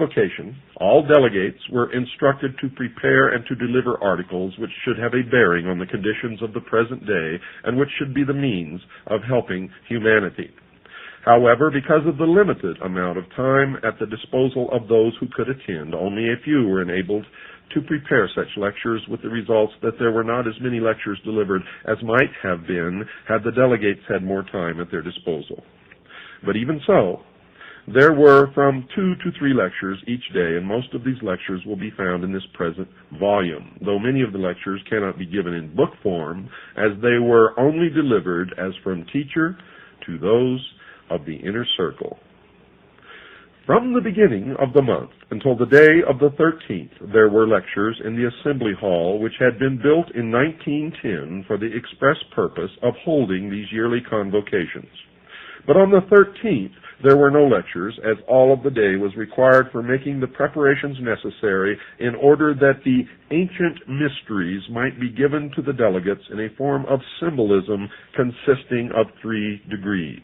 Convocation, all delegates were instructed to prepare and to deliver articles which should have a bearing on the conditions of the present day and which should be the means of helping humanity. However, because of the limited amount of time at the disposal of those who could attend, only a few were enabled to prepare such lectures, with the results that there were not as many lectures delivered as might have been had the delegates had more time at their disposal. But even so, there were from 2 to 3 lectures each day, and most of these lectures will be found in this present volume, though many of the lectures cannot be given in book form, as they were only delivered as from teacher to those of the inner circle. From the beginning of the month until the day of the 13th, there were lectures in the Assembly Hall, which had been built in 1910 for the express purpose of holding these yearly convocations. But on the 13th, there were no lectures, as all of the day was required for making the preparations necessary in order that the ancient mysteries might be given to the delegates in a form of symbolism consisting of 3 degrees.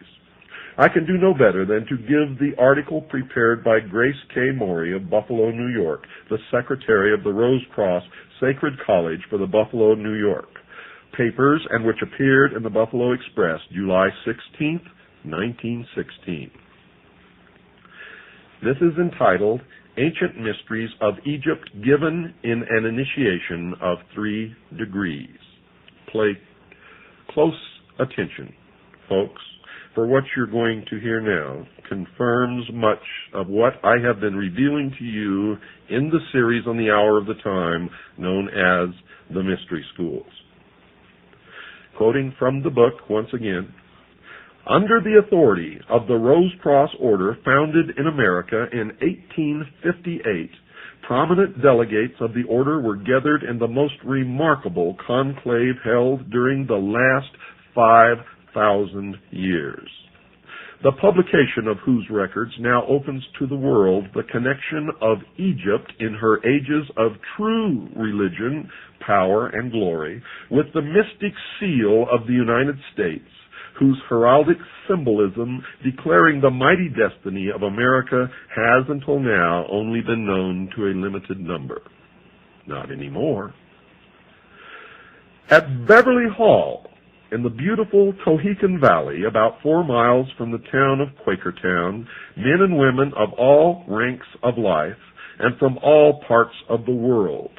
I can do no better than to give the article prepared by Grace K. Morey of Buffalo, New York, the secretary of the Rose Cross Sacred College for the Buffalo, New York papers, and which appeared in the Buffalo Express, July 16, 1916. This is entitled, Ancient Mysteries of Egypt Given in an Initiation of 3 Degrees. Pay close attention, folks, for what you're going to hear now confirms much of what I have been revealing to you in the series on the Hour of the Time known as the Mystery Schools. Quoting from the book once again, under the authority of the Rose Cross Order founded in America in 1858, prominent delegates of the order were gathered in the most remarkable conclave held during the last 5,000 years, the publication of whose records now opens to the world the connection of Egypt in her ages of true religion, power, and glory with the mystic seal of the United States, whose heraldic symbolism declaring the mighty destiny of America has until now only been known to a limited number. Not anymore. At Beverly Hall, in the beautiful Tohickon Valley, about 4 miles from the town of Quakertown, men and women of all ranks of life and from all parts of the world,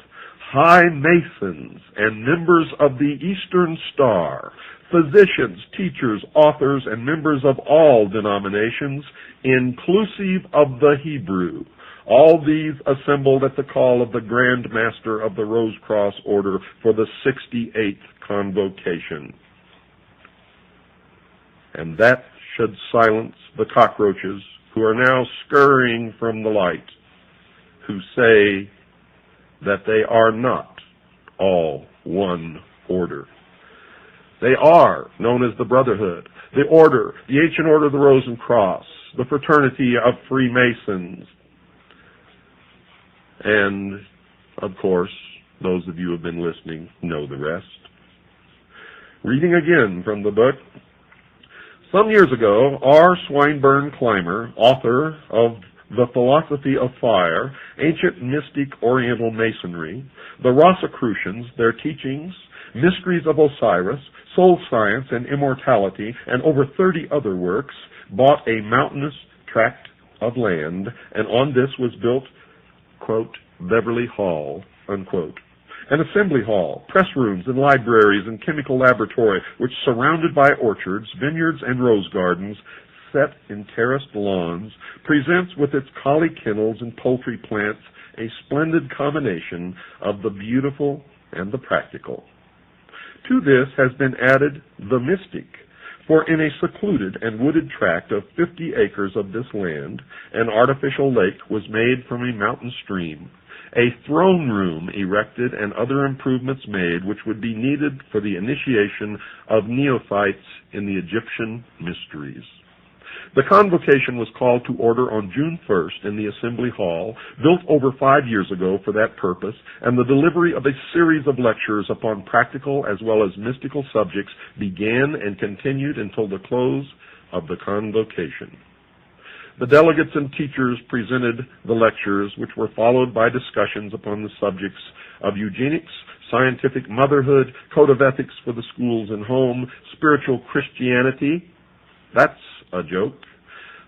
high masons and members of the Eastern Star, physicians, teachers, authors, and members of all denominations, inclusive of the Hebrew, all these assembled at the call of the Grand Master of the Rose Cross Order for the 68th Convocation. And that should silence the cockroaches who are now scurrying from the light, who say that they are not all one order. They are known as the Brotherhood, the Order, the Ancient Order of the Rose and Cross, the Fraternity of Freemasons, and, of course, those of you who have been listening know the rest. Reading again from the book, some years ago, R. Swinburne Clymer, author of The Philosophy of Fire, Ancient Mystic Oriental Masonry, the Rosicrucians, their teachings, Mysteries of Osiris, Soul Science and Immortality, and over 30 other works, bought a mountainous tract of land, and on this was built, quote, Beverly Hall, unquote. An assembly hall, press rooms and libraries and chemical laboratory, which surrounded by orchards, vineyards, and rose gardens, set in terraced lawns, presents with its collie kennels and poultry plants a splendid combination of the beautiful and the practical. To this has been added the mystic, for in a secluded and wooded tract of 50 acres of this land, an artificial lake was made from a mountain stream, a throne room erected, and other improvements made which would be needed for the initiation of neophytes in the Egyptian mysteries. The convocation was called to order on June 1st in the Assembly Hall, built over 5 years ago for that purpose, and the delivery of a series of lectures upon practical as well as mystical subjects began and continued until the close of the convocation. The delegates and teachers presented the lectures, which were followed by discussions upon the subjects of eugenics, scientific motherhood, code of ethics for the schools and home, spiritual Christianity, that's a joke,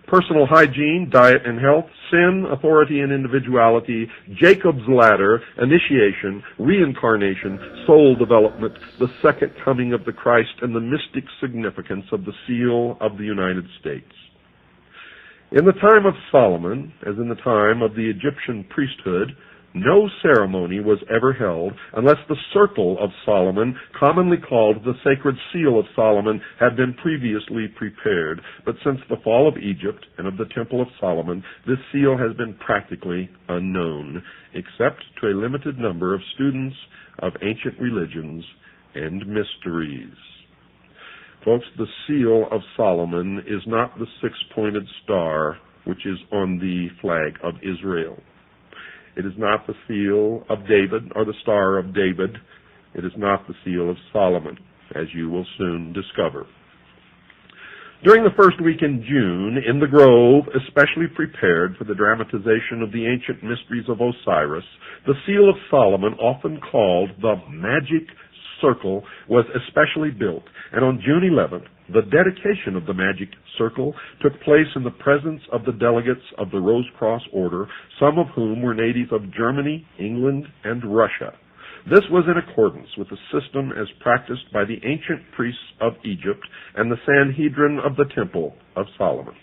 personal hygiene, diet and health, sin, authority and individuality, Jacob's ladder, initiation, reincarnation, soul development, the second coming of the Christ, and the mystic significance of the seal of the United States. In the time of Solomon, as in the time of the Egyptian priesthood, no ceremony was ever held unless the circle of Solomon, commonly called the sacred seal of Solomon, had been previously prepared. But since the fall of Egypt and of the Temple of Solomon, this seal has been practically unknown, except to a limited number of students of ancient religions and mysteries. Folks, the seal of Solomon is not the six-pointed star which is on the flag of Israel. It is not the seal of David or the Star of David. It is not the seal of Solomon, as you will soon discover. During the first week in June, in the grove, especially prepared for the dramatization of the ancient mysteries of Osiris, the seal of Solomon, often called the magic circle, was especially built, and on June 11th, the dedication of the magic circle took place in the presence of the delegates of the Rosicrucian order, some of whom were natives of Germany, England, and Russia. This was in accordance with the system as practiced by the ancient priests of Egypt and the Sanhedrin of the Temple of Solomon.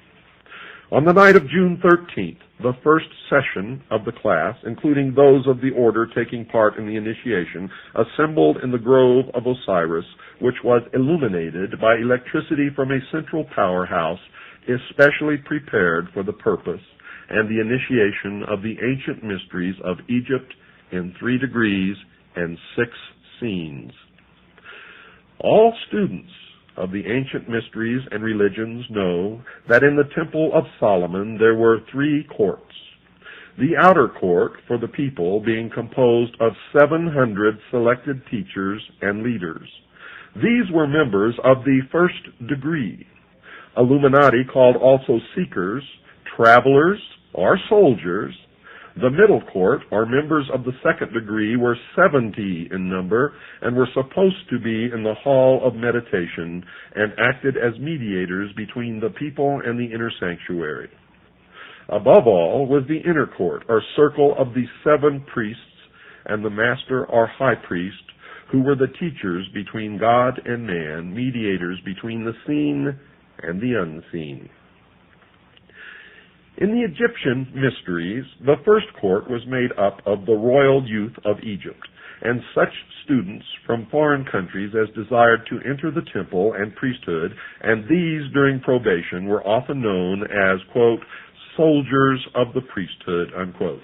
On the night of June 13th, the first session of the class, including those of the order taking part in the initiation, assembled in the grove of Osiris, which was illuminated by electricity from a central powerhouse especially prepared for the purpose and the initiation of the ancient mysteries of Egypt in 3 degrees and 6 scenes. All students of the ancient mysteries and religions know that in the Temple of Solomon there were 3 courts. The outer court for the people being composed of 700 selected teachers and leaders. These were members of the first degree, Illuminati called also seekers, travelers, or soldiers. The middle court, or members of the second degree, were 70 in number and were supposed to be in the hall of meditation and acted as mediators between the people and the inner sanctuary. Above all was the inner court, or circle of the 7 priests and the master or high priest, who were the teachers between God and man, mediators between the seen and the unseen. In the Egyptian mysteries, the first court was made up of the royal youth of Egypt, and such students from foreign countries as desired to enter the temple and priesthood, and these during probation were often known as, quote, soldiers of the priesthood, unquote,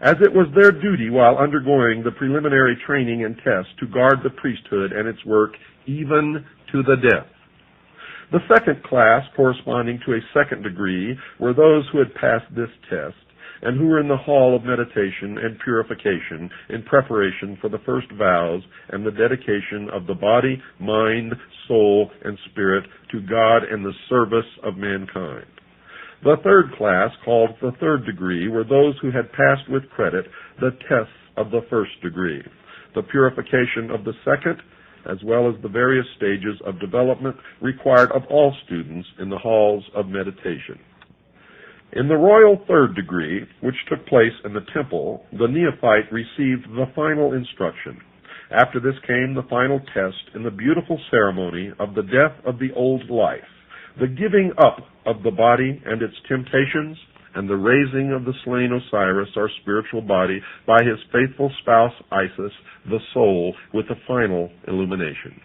as it was their duty while undergoing the preliminary training and tests to guard the priesthood and its work even to the death. The second class, corresponding to a second degree, were those who had passed this test and who were in the hall of meditation and purification in preparation for the first vows and the dedication of the body, mind, soul, and spirit to God and the service of mankind. The third class, called the third degree, were those who had passed with credit the tests of the first degree, the purification of the second, as well as the various stages of development required of all students in the halls of meditation. In the royal third degree, which took place in the temple, the neophyte received the final instruction. After this came the final test in the beautiful ceremony of the death of the old life, the giving up of the body and its temptations, and the raising of the slain Osiris, our spiritual body, by his faithful spouse Isis, the soul, with the final illumination.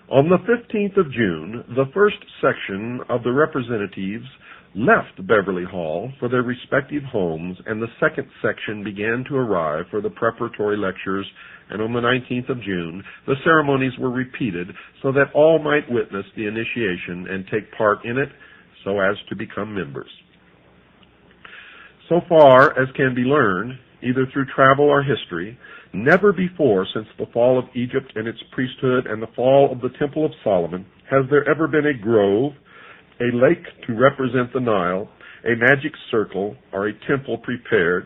On the 15th of June, the first section of the representatives left Beverly Hall for their respective homes, and the second section began to arrive for the preparatory lectures, and on the 19th of June, the ceremonies were repeated so that all might witness the initiation and take part in it so as to become members. So far as can be learned, either through travel or history, never before since the fall of Egypt and its priesthood and the fall of the Temple of Solomon has there ever been a grove, a lake to represent the Nile, a magic circle or a temple prepared